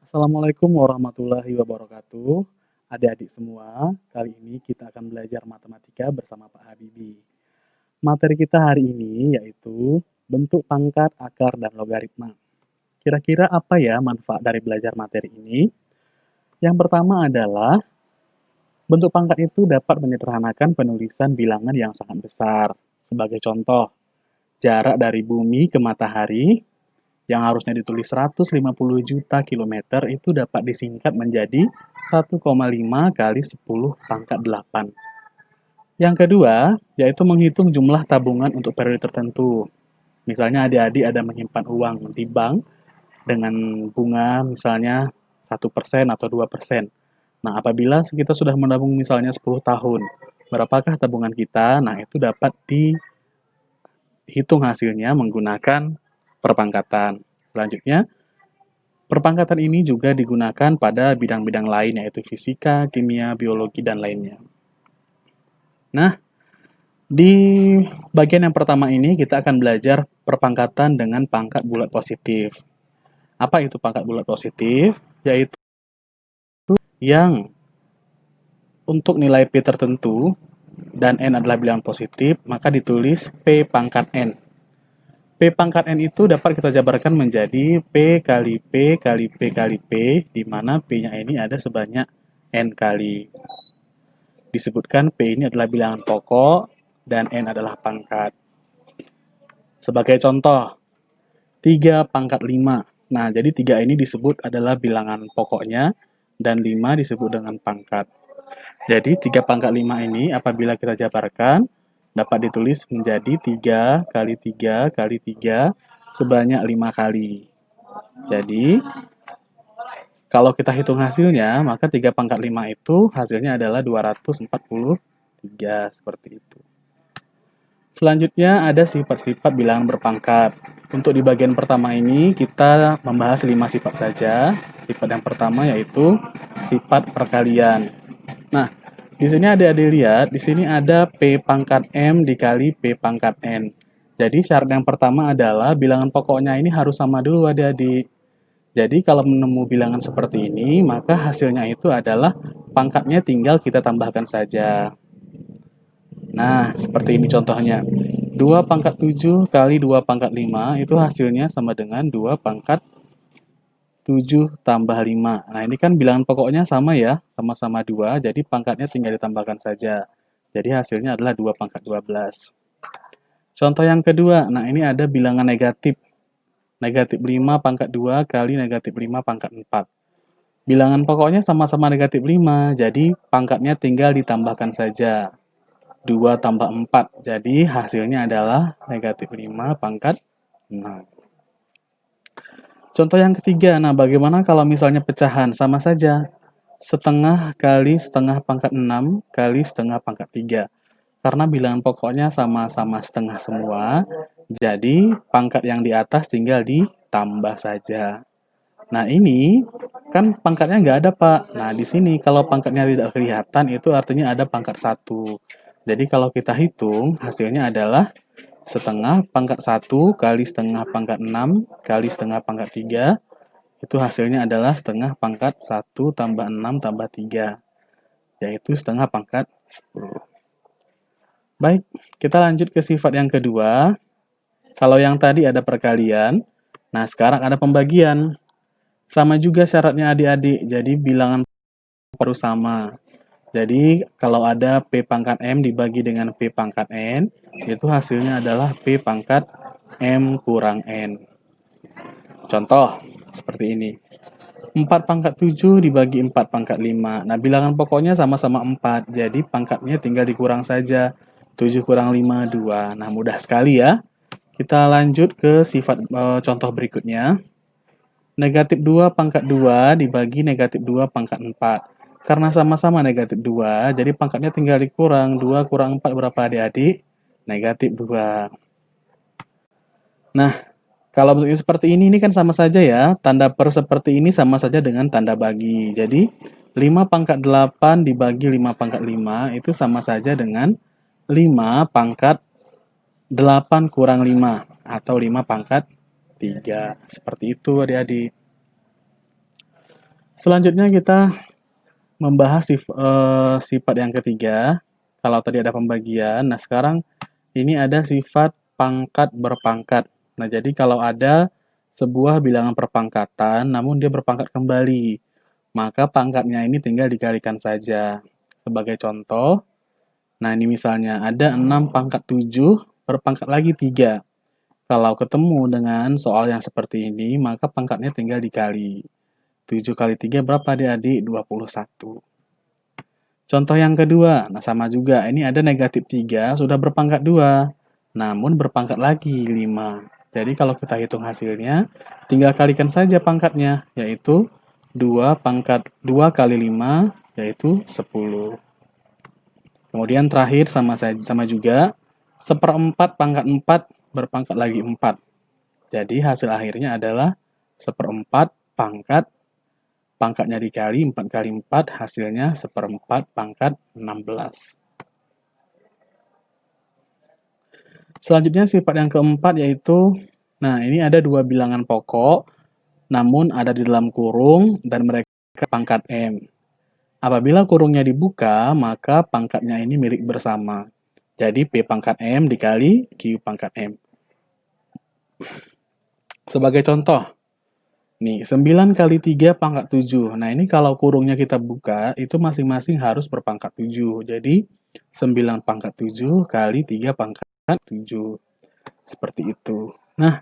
Assalamualaikum warahmatullahi wabarakatuh. Adik-adik semua, kali ini kita akan belajar matematika bersama Pak Habibie. Materi kita hari ini yaitu bentuk pangkat, akar, dan logaritma. Kira-kira apa ya manfaat dari belajar materi ini? Yang pertama adalah bentuk pangkat itu dapat menyederhanakan penulisan bilangan yang sangat besar. Sebagai contoh, jarak dari bumi ke matahari yang harusnya ditulis 150 juta kilometer itu dapat disingkat menjadi 1,5 kali 10 pangkat 8. Yang kedua, yaitu menghitung jumlah tabungan untuk periode tertentu. Misalnya adik-adik ada menyimpan uang di bank dengan bunga misalnya 1% atau 2%. Nah, apabila kita sudah menabung misalnya 10 tahun, berapakah tabungan kita? Nah, itu dapat dihitung hasilnya menggunakan perpangkatan. Selanjutnya, perpangkatan ini juga digunakan pada bidang-bidang lain, yaitu fisika, kimia, biologi, dan lainnya. Nah, di bagian yang pertama ini kita akan belajar perpangkatan dengan pangkat bulat positif. Apa itu pangkat bulat positif? Yaitu yang untuk nilai P tertentu dan N adalah bilangan positif, maka ditulis P pangkat N. P pangkat N itu dapat kita jabarkan menjadi P kali P kali P kali P, di mana P-nya ini ada sebanyak N kali. Disebutkan P ini adalah bilangan pokok dan N adalah pangkat. Sebagai contoh, 3 pangkat 5. Nah, jadi 3 ini disebut adalah bilangan pokoknya dan 5 disebut dengan pangkat. Jadi 3 pangkat 5 ini apabila kita jabarkan dapat ditulis menjadi 3 kali 3 kali 3 sebanyak 5 kali. Jadi, kalau kita hitung hasilnya, maka 3 pangkat 5 itu hasilnya adalah 243, seperti itu. Selanjutnya ada sifat-sifat bilangan berpangkat. Untuk di bagian pertama ini, kita membahas 5 sifat saja. Sifat yang pertama yaitu sifat perkalian. Nah, di sini adik-adik lihat, di sini ada P pangkat M dikali P pangkat N. Jadi syarat yang pertama adalah bilangan pokoknya ini harus sama dulu adik-adik. Jadi kalau menemu bilangan seperti ini, maka hasilnya itu adalah pangkatnya tinggal kita tambahkan saja. Nah, seperti ini contohnya. 2 pangkat 7 kali 2 pangkat 5 itu hasilnya sama dengan 2 pangkat 7 tambah 5. Nah, ini kan bilangan pokoknya sama ya, sama-sama 2, jadi pangkatnya tinggal ditambahkan saja. Jadi hasilnya adalah 2 pangkat 12. Contoh yang kedua, nah ini ada bilangan negatif. Negatif 5 pangkat 2 kali negatif 5 pangkat 4. Bilangan pokoknya sama-sama negatif 5, jadi pangkatnya tinggal ditambahkan saja. 2 tambah 4, jadi hasilnya adalah negatif 5 pangkat 6. Contoh yang ketiga, nah bagaimana kalau misalnya pecahan? Sama saja, setengah kali setengah pangkat 6 kali setengah pangkat 3. Karena bilangan pokoknya sama-sama setengah semua, jadi pangkat yang di atas tinggal ditambah saja. Nah ini kan pangkatnya nggak ada Pak. Nah di sini kalau pangkatnya tidak kelihatan itu artinya ada pangkat 1. Jadi kalau kita hitung hasilnya adalah setengah pangkat 1 kali setengah pangkat 6 kali setengah pangkat 3. Itu hasilnya adalah setengah pangkat 1 tambah 6 tambah 3. Yaitu setengah pangkat 10. Baik, kita lanjut ke sifat yang kedua. Kalau yang tadi ada perkalian, nah sekarang ada pembagian. Sama juga syaratnya adik-adik, jadi bilangan harus sama. Jadi kalau ada P pangkat M dibagi dengan P pangkat N, itu hasilnya adalah P pangkat M kurang N. Contoh, seperti ini. 4 pangkat 7 dibagi 4 pangkat 5. Nah, bilangan pokoknya sama-sama 4, jadi pangkatnya tinggal dikurang saja. 7 kurang 5, 2. Nah, mudah sekali ya. Kita lanjut ke sifat contoh berikutnya. Negatif 2 pangkat 2 dibagi negatif 2 pangkat 4. Karena sama-sama negatif 2, jadi pangkatnya tinggal dikurang. 2 kurang 4 berapa adik-adik? Negatif 2. Nah, kalau bentuknya seperti ini kan sama saja ya. Tanda per seperti ini sama saja dengan tanda bagi. Jadi, 5 pangkat 8 dibagi 5 pangkat 5 itu sama saja dengan 5 pangkat 8 kurang 5 atau 5 pangkat 3. Seperti itu adik-adik. Selanjutnya kita membahas sifat yang ketiga. Kalau tadi ada pembagian, nah sekarang ini ada sifat pangkat berpangkat. Nah, jadi kalau ada sebuah bilangan perpangkatan, namun dia berpangkat kembali, maka pangkatnya ini tinggal dikalikan saja. Sebagai contoh, nah ini misalnya ada 6 pangkat 7 berpangkat lagi 3. Kalau ketemu dengan soal yang seperti ini, maka pangkatnya tinggal dikali. 7 kali 3 berapa adik-adik? 21. Contoh yang kedua, nah sama juga, ini ada negatif 3 sudah berpangkat 2, namun berpangkat lagi 5. Jadi kalau kita hitung hasilnya, tinggal kalikan saja pangkatnya, yaitu 2 kali 5, yaitu 10. Kemudian terakhir sama juga, 1/4 pangkat 4 berpangkat lagi 4. Jadi hasil akhirnya adalah 1/4 pangkatnya dikali 4 kali 4, hasilnya 1/4 pangkat 16. Selanjutnya sifat yang keempat yaitu, nah ini ada dua bilangan pokok, namun ada di dalam kurung dan mereka pangkat M. Apabila kurungnya dibuka, maka pangkatnya ini milik bersama. Jadi P pangkat M dikali Q pangkat M. Sebagai contoh, nih, 9 kali 3 pangkat 7. Nah, ini kalau kurungnya kita buka, itu masing-masing harus berpangkat 7. Jadi, 9 pangkat 7 kali 3 pangkat 7. Seperti itu. Nah,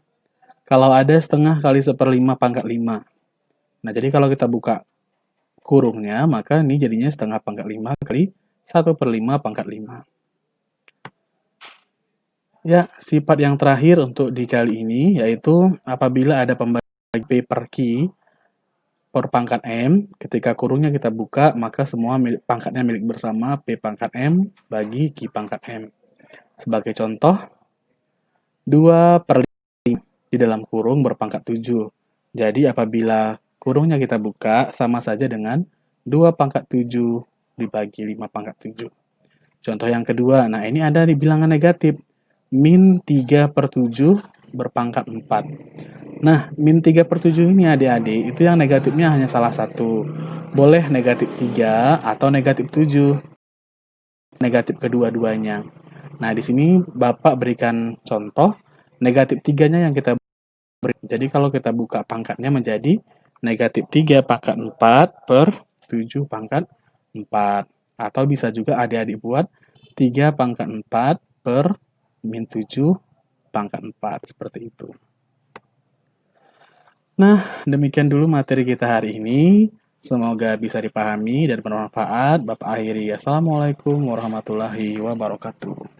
kalau ada setengah kali 1/5 pangkat 5. Nah, jadi kalau kita buka kurungnya, maka ini jadinya setengah pangkat 5 kali 1/5 pangkat 5. Ya, sifat yang terakhir untuk dikali ini, yaitu apabila ada pembagi P per Q, per pangkat M, ketika kurungnya kita buka, maka semua pangkatnya milik bersama P pangkat M bagi Q pangkat M. Sebagai contoh, 2/5 di dalam kurung berpangkat 7. Jadi apabila kurungnya kita buka, sama saja dengan 2 pangkat 7 dibagi 5 pangkat 7. Contoh yang kedua, nah ini ada di bilangan negatif, min 3/7 berpangkat 4. Nah, min 3/7 ini adik-adik, itu yang negatifnya hanya salah satu. Boleh negatif 3 atau negatif 7. Negatif kedua-duanya. Nah, di sini Bapak berikan contoh, negatif 3-nya yang kita beri. Jadi, kalau kita buka pangkatnya menjadi negatif 3 pangkat 4 per 7 pangkat 4. Atau bisa juga adik-adik buat 3 pangkat 4 per min 7 pangkat 4. Seperti itu. Nah, demikian dulu materi kita hari ini. Semoga bisa dipahami dan bermanfaat. Bapak akhiri. Assalamualaikum warahmatullahi wabarakatuh.